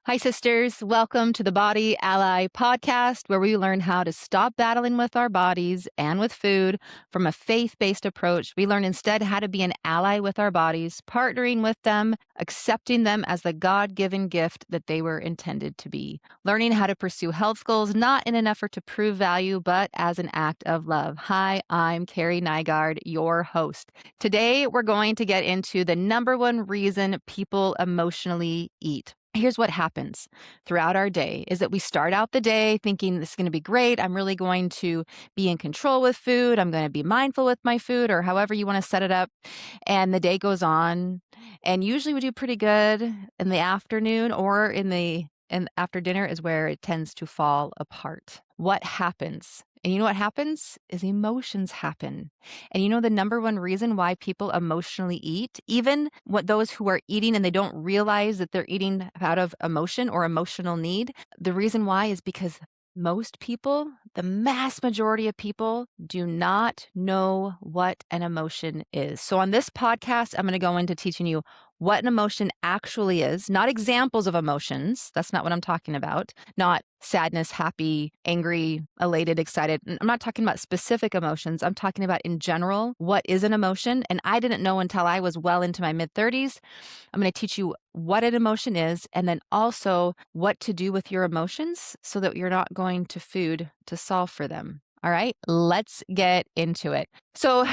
Hi, sisters. Welcome to the Body Ally podcast, where we learn how to stop battling with our bodies and with food from a faith based approach. We learn instead how to be an ally with our bodies, partnering with them, accepting them as the God given gift that they were intended to be, learning how to pursue health goals not in an effort to prove value, but as an act of love. Hi, I'm Carrie Nygaard, your host. Today, we're going to get into the number one reason people emotionally eat. Here's what happens throughout our day is that we start out the day thinking this is going to be great. I'm really going to be in control with food. I'm going to be mindful with my food, or however you want to set it up. And the day goes on, and usually we do pretty good in the afternoon, or and after dinner is where it tends to fall apart. What happens? And you know what happens is emotions happen. And you know the number one reason why people emotionally eat, even what those who are eating and they don't realize that they're eating out of emotion or emotional need, the reason why is because most people, the mass majority of people, do not know what an emotion is. So on this podcast, I'm going to go into teaching you what an emotion actually is, not examples of emotions. That's not what I'm talking about. Not sadness, happy, angry, elated, excited. I'm not talking about specific emotions. I'm talking about in general, what is an emotion? And I didn't know until I was well into my mid 30s. I'm going to teach you what an emotion is, and then also what to do with your emotions so that you're not going to food to solve for them. All right, let's get into it. So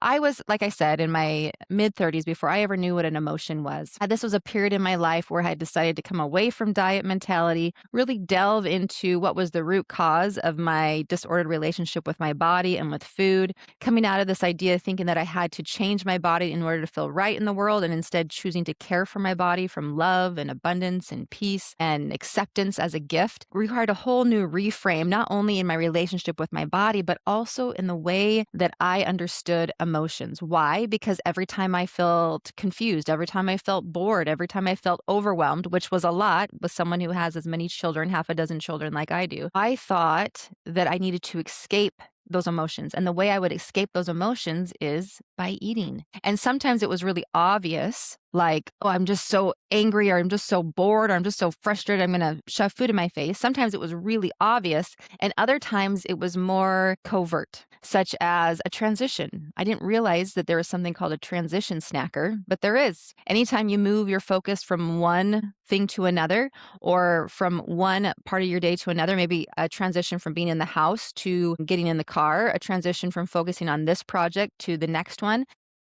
I was, like I said, in my mid 30s before I ever knew what an emotion was. This was a period in my life where I had decided to come away from diet mentality, really delve into what was the root cause of my disordered relationship with my body and with food, coming out of this idea thinking that I had to change my body in order to feel right in the world, and instead choosing to care for my body from love and abundance and peace and acceptance as a gift required a whole new reframe, not only in my relationship with my body, but also in the way that I understood emotions. Why? Because every time I felt confused, every time I felt bored, every time I felt overwhelmed, which was a lot with someone who has as many children, half a dozen children like I do, I thought that I needed to escape those emotions. And the way I would escape those emotions is by eating. And sometimes it was really obvious, like, oh, I'm just so angry, or I'm just so bored, or I'm just so frustrated, I'm going to shove food in my face. Sometimes it was really obvious. And other times it was more covert, such as a transition. I didn't realize that there was something called a transition snacker, but there is. Anytime you move your focus from one thing to another, or from one part of your day to another, maybe a transition from being in the house to getting in the car, a transition from focusing on this project to the next one,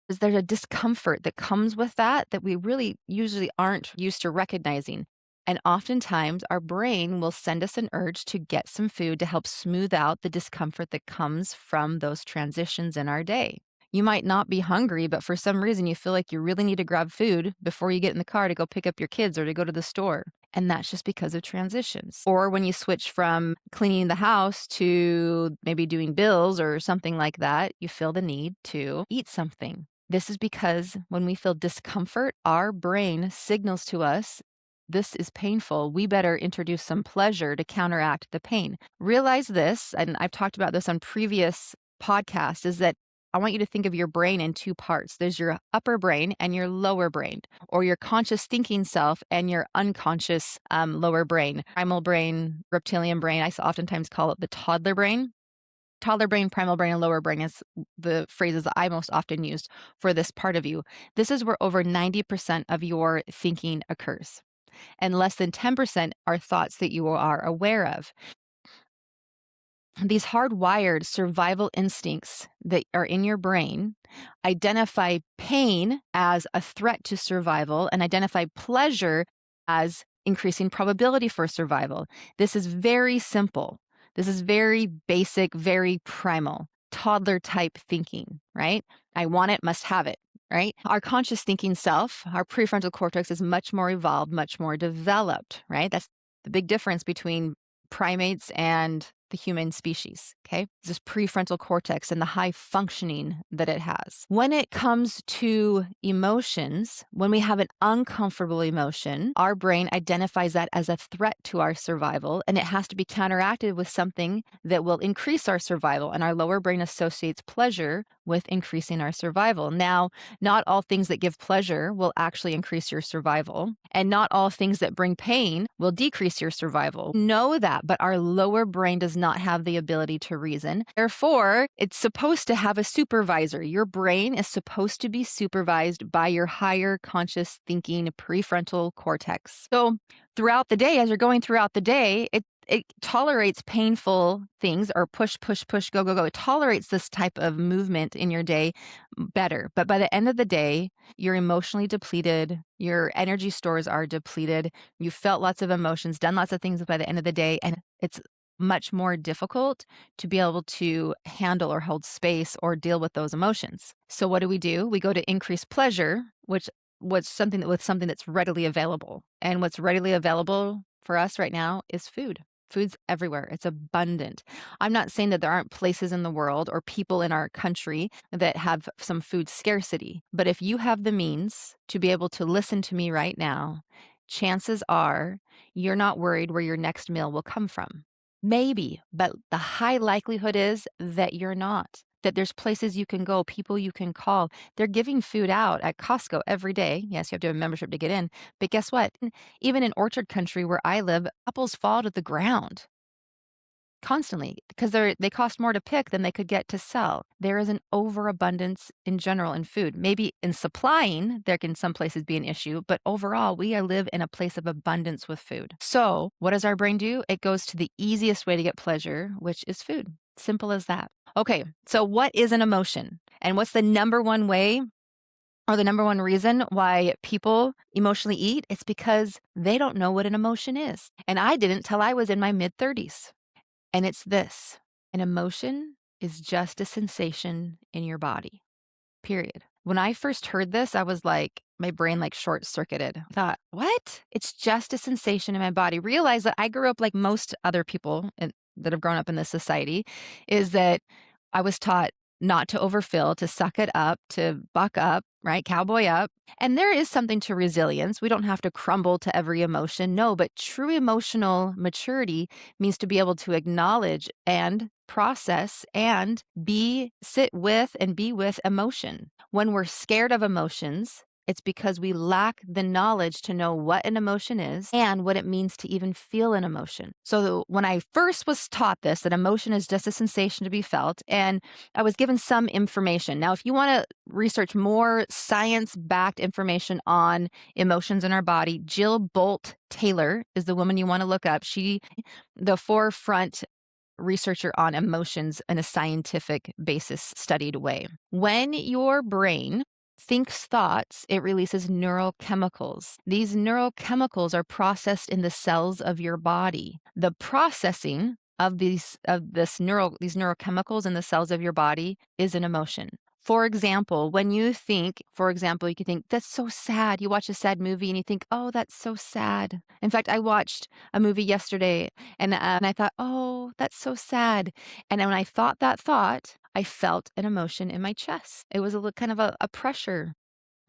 is there's a discomfort that comes with that we really usually aren't used to recognizing. And oftentimes our brain will send us an urge to get some food to help smooth out the discomfort that comes from those transitions in our day. You might not be hungry, but for some reason you feel like you really need to grab food before you get in the car to go pick up your kids or to go to the store. And that's just because of transitions. Or when you switch from cleaning the house to maybe doing bills or something like that, you feel the need to eat something. This is because when we feel discomfort, our brain signals to us, this is painful. We better introduce some pleasure to counteract the pain. Realize this, and I've talked about this on previous podcasts, is that I want you to think of your brain in two parts. There's your upper brain and your lower brain, or your conscious thinking self and your unconscious lower brain, primal brain, reptilian brain. I oftentimes call it the toddler brain. Toddler brain, primal brain, and lower brain is the phrases that I most often used for this part of you. This is where over 90% of your thinking occurs, and less than 10% are thoughts that you are aware of. These hardwired survival instincts that are in your brain identify pain as a threat to survival and identify pleasure as increasing probability for survival. This is very simple. This is very basic, very primal, toddler type thinking, right? I want it, must have it, right? Our conscious thinking self, our prefrontal cortex, is much more evolved, much more developed, right? That's the big difference between primates and the human species, okay? This prefrontal cortex and the high functioning that it has. When it comes to emotions, when we have an uncomfortable emotion, our brain identifies that as a threat to our survival, and it has to be counteracted with something that will increase our survival. And our lower brain associates pleasure with increasing our survival. Now, not all things that give pleasure will actually increase your survival, and not all things that bring pain will decrease your survival. Know that, but our lower brain does not have the ability to reason. Therefore, it's supposed to have a supervisor. Your brain is supposed to be supervised by your higher conscious thinking prefrontal cortex. So, throughout the day, as you're going throughout the day, it tolerates painful things, or push, push, push, go, go, go. It tolerates this type of movement in your day better. But by the end of the day, you're emotionally depleted. Your energy stores are depleted. You felt lots of emotions, done lots of things by the end of the day. And it's much more difficult to be able to handle or hold space or deal with those emotions. So what do? We go to increase pleasure, which was something that with something that's readily available. And what's readily available for us right now is food. Food's everywhere. It's abundant. I'm not saying that there aren't places in the world or people in our country that have some food scarcity, but if you have the means to be able to listen to me right now, chances are you're not worried where your next meal will come from. Maybe, but the high likelihood is that you're not. That there's places you can go, people you can call. They're giving food out at Costco every day. Yes, you have to have a membership to get in. But guess what? Even in orchard country where I live, apples fall to the ground constantly because they cost more to pick than they could get to sell. There is an overabundance in general in food. Maybe in supplying, there can some places be an issue, but overall, we live in a place of abundance with food. So what does our brain do? It goes to the easiest way to get pleasure, which is food. Simple as that. Okay, so what is an emotion? And what's the number one way or the number one reason why people emotionally eat? It's because they don't know what an emotion is. And I didn't till I was in my mid 30s. And it's this: an emotion is just a sensation in your body, period. When I first heard this, I was like, my brain like short circuited. I thought, what? It's just a sensation in my body. Realize that I grew up like most other people that have grown up in this society, is that I was taught not to overfill, to suck it up, to buck up, right? Cowboy up. And there is something to resilience. We don't have to crumble to every emotion. No, but true emotional maturity means to be able to acknowledge and process and sit with and be with emotion. When we're scared of emotions, it's because we lack the knowledge to know what an emotion is and what it means to even feel an emotion. So when I first was taught this, that emotion is just a sensation to be felt, and I was given some information. Now, if you want to research more science-backed information on emotions in our body, Jill Bolt Taylor is the woman you want to look up. The forefront researcher on emotions in a scientific basis studied way. When your brain thinks thoughts, it releases neurochemicals. These neurochemicals are processed in the cells of your body. The processing of these neurochemicals in the cells of your body is an emotion. For example, you can think, that's so sad. You watch a sad movie and you think, oh, that's so sad. In fact, I watched a movie yesterday and I thought, oh, that's so sad. And when I thought that thought, I felt an emotion in my chest. It was kind of a pressure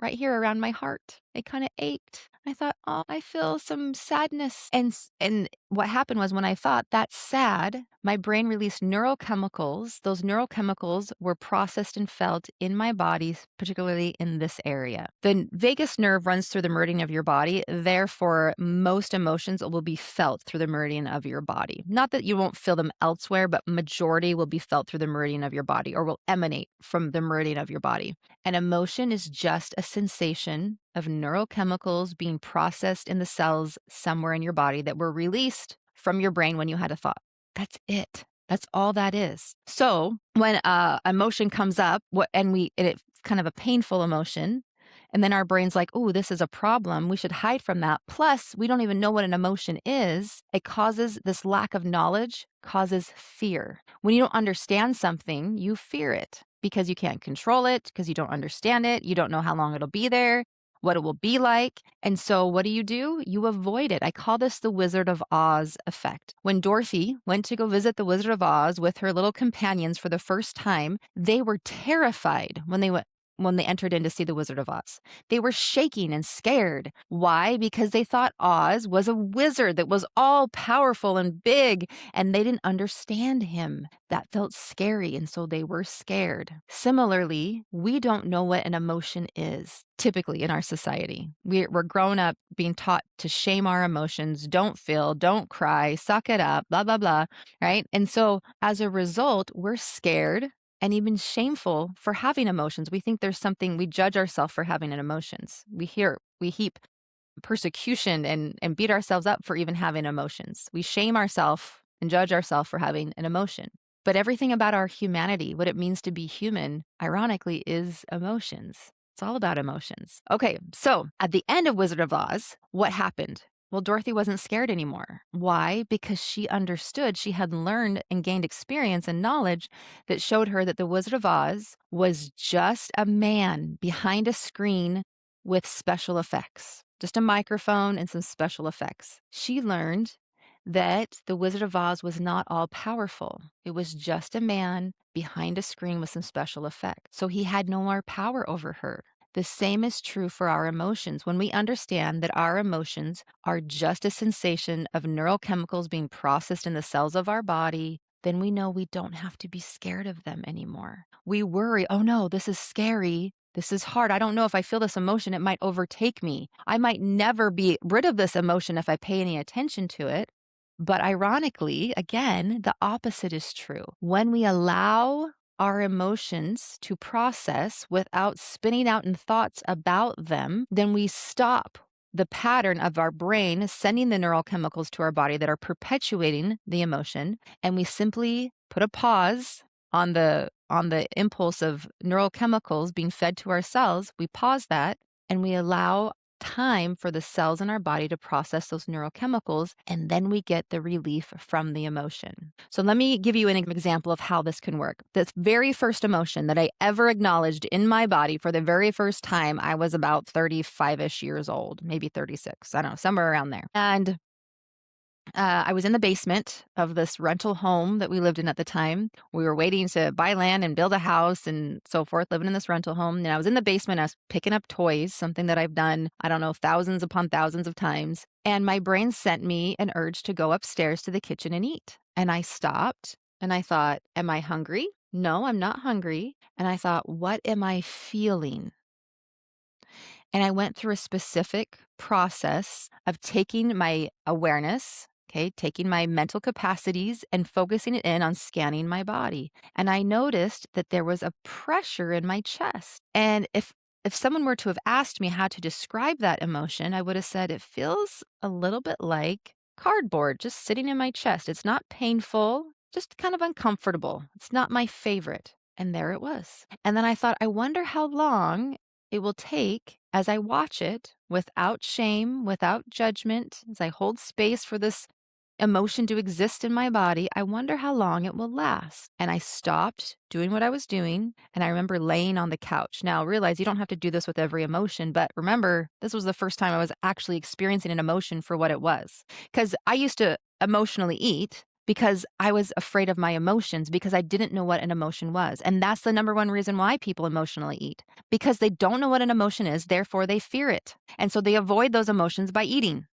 right here around my heart. It kind of ached. I thought, oh, I feel some sadness. And what happened was when I thought that's sad, my brain released neurochemicals. Those neurochemicals were processed and felt in my body, particularly in this area. The vagus nerve runs through the meridian of your body. Therefore, most emotions will be felt through the meridian of your body. Not that you won't feel them elsewhere, but majority will be felt through the meridian of your body or will emanate from the meridian of your body. An emotion is just a sensation of neurochemicals being processed in the cells somewhere in your body that were released from your brain when you had a thought. That's it. That's all that is. So when emotion comes up, it's kind of a painful emotion, and then our brain's like, oh, this is a problem. We should hide from that. Plus, we don't even know what an emotion is. It causes this lack of knowledge, causes fear. When you don't understand something, you fear it because you can't control it, because you don't understand it. You don't know how long it'll be there. what it will be like. And so what do? You avoid it. I call this the Wizard of Oz effect. When Dorothy went to go visit the Wizard of Oz with her little companions for the first time, they were terrified when they entered in to see the Wizard of Oz. They were shaking and scared. Why? Because they thought Oz was a wizard that was all powerful and big, and they didn't understand him. That felt scary, and so they were scared. Similarly, we don't know what an emotion is, typically in our society. We're grown up being taught to shame our emotions, don't feel, don't cry, suck it up, blah, blah, blah, right? And so as a result, we're scared and even shameful for having emotions. We think there's something, we judge ourselves for having an emotions. We heap persecution and beat ourselves up for even having emotions. We shame ourselves and judge ourselves for having an emotion. But everything about our humanity, what it means to be human, ironically, is emotions. It's all about emotions. Okay, so at the end of Wizard of Oz, what happened? Well, Dorothy wasn't scared anymore. Why? Because she understood, she had learned and gained experience and knowledge that showed her that the Wizard of Oz was just a man behind a screen with special effects, just a microphone and some special effects. She learned that the Wizard of Oz was not all powerful. It was just a man behind a screen with some special effects. So he had no more power over her. The same is true for our emotions. When we understand that our emotions are just a sensation of neurochemicals being processed in the cells of our body, then we know we don't have to be scared of them anymore. We worry, oh no, this is scary. This is hard. I don't know if I feel this emotion, it might overtake me. I might never be rid of this emotion if I pay any attention to it. But ironically, again, the opposite is true. When we allow our emotions to process without spinning out in thoughts about them, then we stop the pattern of our brain sending the neural chemicals to our body that are perpetuating the emotion, and we simply put a pause on the impulse of neural chemicals being fed to our cells. We pause that and we allow time for the cells in our body to process those neurochemicals, and then we get the relief from the emotion. So let me give you an example of how this can work. The very first emotion that I ever acknowledged in my body for the very first time, I was about 35-ish years old, maybe 36, I don't know, somewhere around there. And I was in the basement of this rental home that we lived in at the time. We were waiting to buy land and build a house and so forth, living in this rental home. And I was in the basement, I was picking up toys, something that I've done, I don't know, thousands upon thousands of times. And my brain sent me an urge to go upstairs to the kitchen and eat. And I stopped and I thought, am I hungry? No, I'm not hungry. And I thought, what am I feeling? And I went through a specific process of taking my awareness, okay, taking my mental capacities and focusing it in on scanning my body. And I noticed that there was a pressure in my chest. And if someone were to have asked me how to describe that emotion, I would have said it feels a little bit like cardboard just sitting in my chest. It's not painful, just kind of uncomfortable. It's not my favorite. And there it was. And then I thought, I wonder how long it will take as I watch it without shame, without judgment, as I hold space for this emotion to exist in my body. I wonder how long it will last. And I stopped doing what I was doing. And I remember laying on the couch. Now, realize you don't have to do this with every emotion, but remember, this was the first time I was actually experiencing an emotion for what it was. Because I used to emotionally eat because I was afraid of my emotions because I didn't know what an emotion was. And that's the number one reason why people emotionally eat, because they don't know what an emotion is, therefore they fear it. And so they avoid those emotions by eating.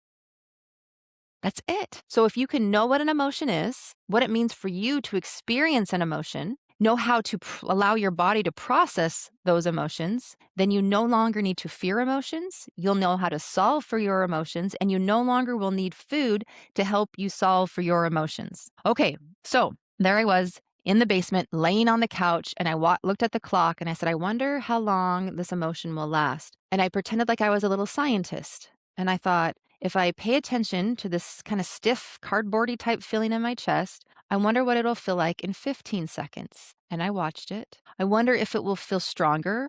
That's it. So if you can know what an emotion is, what it means for you to experience an emotion, know how to allow your body to process those emotions, then you no longer need to fear emotions. You'll know how to solve for your emotions, and you no longer will need food to help you solve for your emotions. Okay, so there I was in the basement, laying on the couch, and I looked at the clock and I said, I wonder how long this emotion will last. And I pretended like I was a little scientist. And I thought, if I pay attention to this kind of stiff, cardboardy type feeling in my chest, I wonder what it'll feel like in 15 seconds. And I watched it. I wonder if it will feel stronger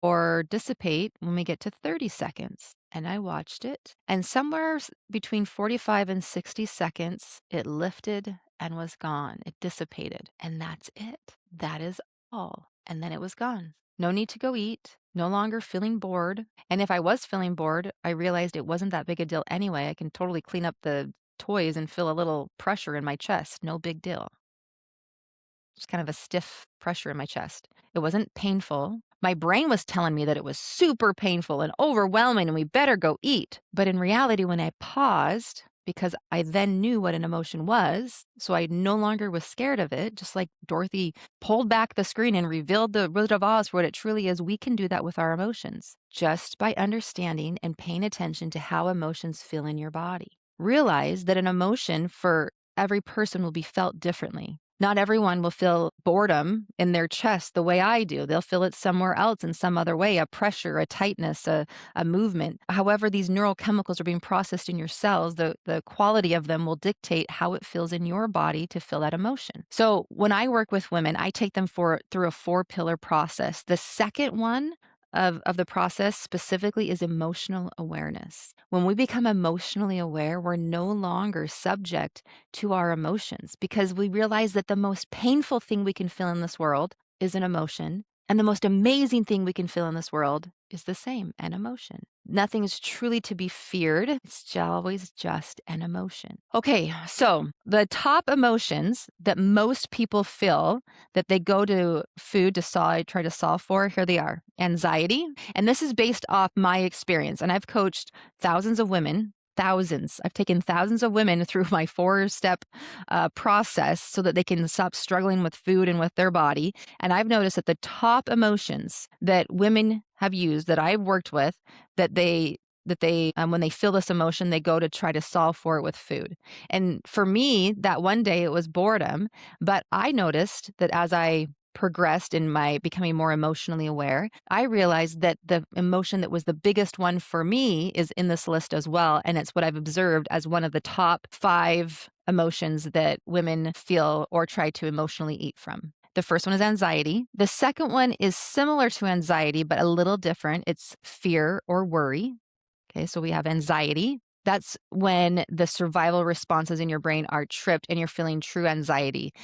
or dissipate when we get to 30 seconds. And I watched it. And somewhere between 45 and 60 seconds, it lifted and was gone. It dissipated. And that's it. That is all. And then it was gone. No need to go eat, no longer feeling bored. And if I was feeling bored, I realized it wasn't that big a deal anyway. I can totally clean up the toys and feel a little pressure in my chest. No big deal. Just kind of a stiff pressure in my chest. It wasn't painful. My brain was telling me that it was super painful and overwhelming and we better go eat. But in reality, when I paused, because I then knew what an emotion was, so I no longer was scared of it, just like Dorothy pulled back the screen and revealed the Wizard of Oz for what it truly is, we can do that with our emotions just by understanding and paying attention to how emotions feel in your body. Realize that an emotion for every person will be felt differently. Not everyone will feel boredom in their chest the way I do. They'll feel it somewhere else in some other way, a pressure, a tightness, a movement. However, these neurochemicals are being processed in your cells, the quality of them will dictate how it feels in your body to feel that emotion. So when I work with women, I take them through a 4-pillar process. The second one of the process specifically is emotional awareness. When we become emotionally aware, we're no longer subject to our emotions because we realize that the most painful thing we can feel in this world is an emotion. And the most amazing thing we can feel in this world is the same, an emotion. Nothing is truly to be feared. It's always just an emotion. Okay, so the top emotions that most people feel that they go to food to try to solve for, here they are. Anxiety. And this is based off my experience. And I've coached thousands of women. Thousands. I've taken thousands of women through my 4-step process so that they can stop struggling with food and with their body. And I've noticed that the top emotions that women have used that I've worked with, that they when they feel this emotion, they go to try to solve for it with food. And for me, that one day it was boredom, but I noticed that as I progressed in my becoming more emotionally aware, I realized that the emotion that was the biggest one for me is in this list as well. And it's what I've observed as one of the top 5 emotions that women feel or try to emotionally eat from. The first one is anxiety. The second one is similar to anxiety, but a little different. It's fear or worry. Okay, so we have anxiety. That's when the survival responses in your brain are tripped and you're feeling true anxiety.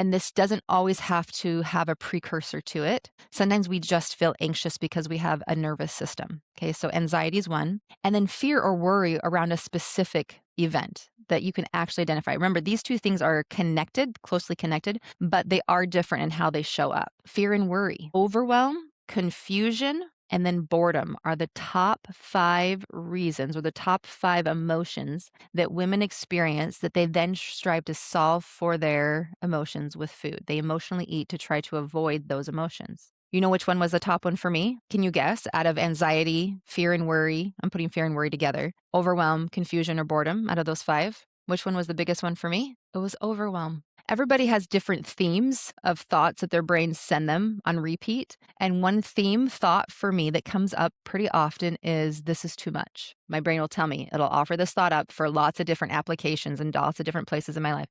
And this doesn't always have to have a precursor to it. Sometimes we just feel anxious because we have a nervous system. Okay, so anxiety is one. And then fear or worry around a specific event that you can actually identify. Remember, these two things are connected, closely connected, but they are different in how they show up. Fear and worry, overwhelm, confusion, and then boredom are the top 5 reasons or the top 5 emotions that women experience that they then strive to solve for their emotions with food. They emotionally eat to try to avoid those emotions. You know which one was the top one for me? Can you guess? Out of anxiety, fear and worry, I'm putting fear and worry together, overwhelm, confusion, or boredom, out of those 5, which one was the biggest one for me? It was overwhelm. Everybody has different themes of thoughts that their brains send them on repeat. And one theme thought for me that comes up pretty often is this is too much. My brain will tell me, it'll offer this thought up for lots of different applications and lots of different places in my life.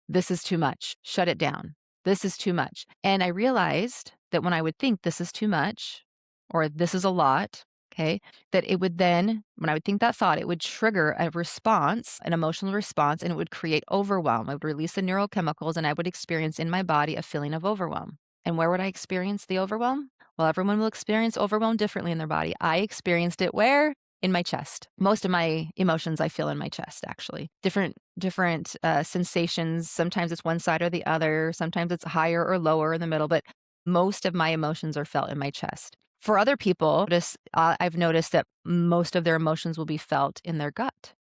This is too much. Shut it down. This is too much. And I realized that when I would think this is too much or this is a lot, okay, that it would then, when I would think that thought, it would trigger a response, an emotional response, and it would create overwhelm. I would release the neurochemicals and I would experience in my body a feeling of overwhelm. And where would I experience the overwhelm? Well, everyone will experience overwhelm differently in their body. I experienced it where? In my chest. Most of my emotions I feel in my chest, actually. Different sensations. Sometimes it's one side or the other. Sometimes it's higher or lower in the middle, but most of my emotions are felt in my chest. For other people, I've noticed that most of their emotions will be felt in their gut.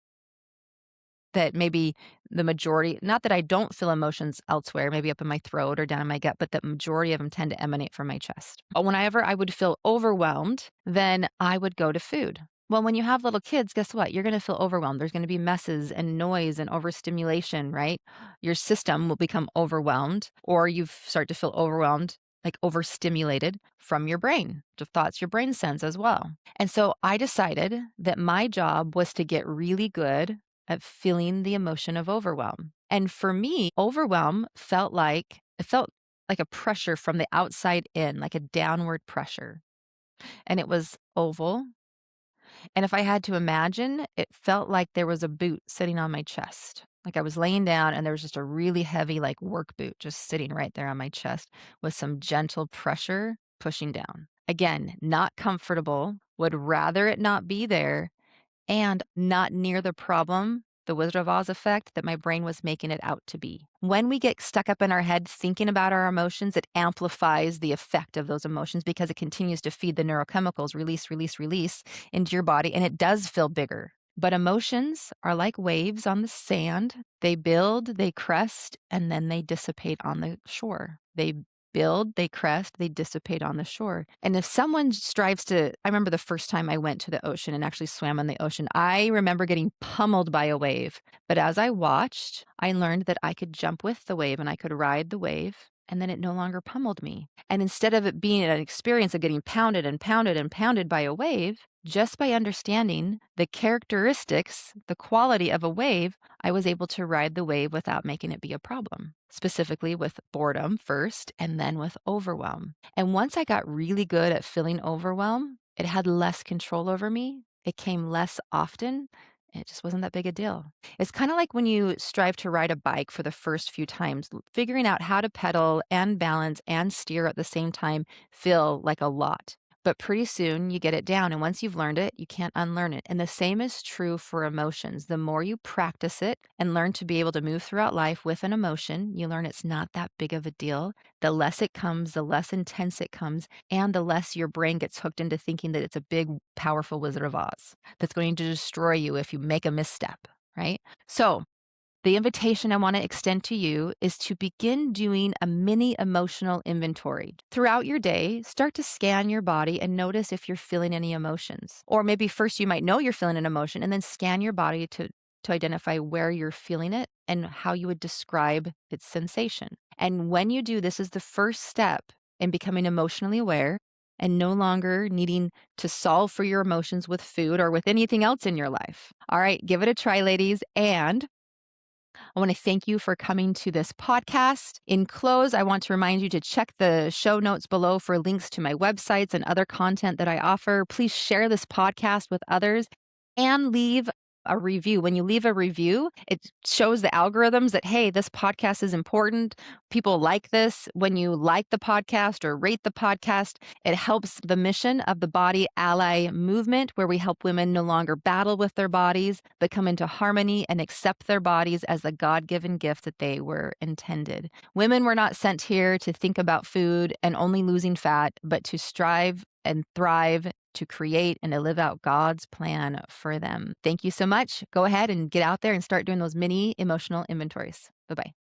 That maybe the majority, not that I don't feel emotions elsewhere, maybe up in my throat or down in my gut, but the majority of them tend to emanate from my chest. Whenever I would feel overwhelmed, then I would go to food. Well, when you have little kids, guess what? You're going to feel overwhelmed. There's going to be messes and noise and overstimulation, right? Your system will become overwhelmed, or you start to feel overwhelmed, like overstimulated from your brain, the thoughts your brain sends as well. And so I decided that my job was to get really good at feeling the emotion of overwhelm. And for me, overwhelm felt like a pressure from the outside in, like a downward pressure. And it was oval. And if I had to imagine, it felt like there was a boot sitting on my chest. Like I was laying down and there was just a really heavy, like work boot just sitting right there on my chest with some gentle pressure pushing down. Again, not comfortable, would rather it not be there, and not near the problem, the Wizard of Oz effect, that my brain was making it out to be. When we get stuck up in our head thinking about our emotions, it amplifies the effect of those emotions because it continues to feed the neurochemicals, release, release, release into your body, and it does feel bigger. But emotions are like waves on the sand. They build, they crest, and then they dissipate on the shore. They build, they crest, they dissipate on the shore. And if someone strives to, I remember the first time I went to the ocean and actually swam in the ocean, I remember getting pummeled by a wave. But as I watched, I learned that I could jump with the wave and I could ride the wave. And then it no longer pummeled me. And instead of it being an experience of getting pounded and pounded and pounded by a wave, just by understanding the characteristics, the quality of a wave, I was able to ride the wave without making it be a problem, specifically with boredom first and then with overwhelm. And once I got really good at feeling overwhelm, it had less control over me. It came less often. It just wasn't that big a deal. It's kind of like when you strive to ride a bike for the first few times, figuring out how to pedal and balance and steer at the same time feel like a lot. But pretty soon you get it down. And once you've learned it, you can't unlearn it. And the same is true for emotions. The more you practice it and learn to be able to move throughout life with an emotion, you learn it's not that big of a deal. The less it comes, the less intense it comes, and the less your brain gets hooked into thinking that it's a big, powerful Wizard of Oz that's going to destroy you if you make a misstep, right? So, the invitation I want to extend to you is to begin doing a mini emotional inventory. Throughout your day, start to scan your body and notice if you're feeling any emotions. Or maybe first you might know you're feeling an emotion and then scan your body to identify where you're feeling it and how you would describe its sensation. And when you do, this is the first step in becoming emotionally aware and no longer needing to solve for your emotions with food or with anything else in your life. All right, give it a try, ladies. And I want to thank you for coming to this podcast. In close, I want to remind you to check the show notes below for links to my websites and other content that I offer. Please share this podcast with others and leave a review. When you leave a review, it shows the algorithms that, hey, this podcast is important. People like this. When you like the podcast or rate the podcast, it helps the mission of the Body Ally movement, where we help women no longer battle with their bodies, but come into harmony and accept their bodies as the God-given gift that they were intended. Women were not sent here to think about food and only losing fat, but to strive and thrive, to create and to live out God's plan for them. Thank you so much. Go ahead and get out there and start doing those mini emotional inventories. Bye-bye.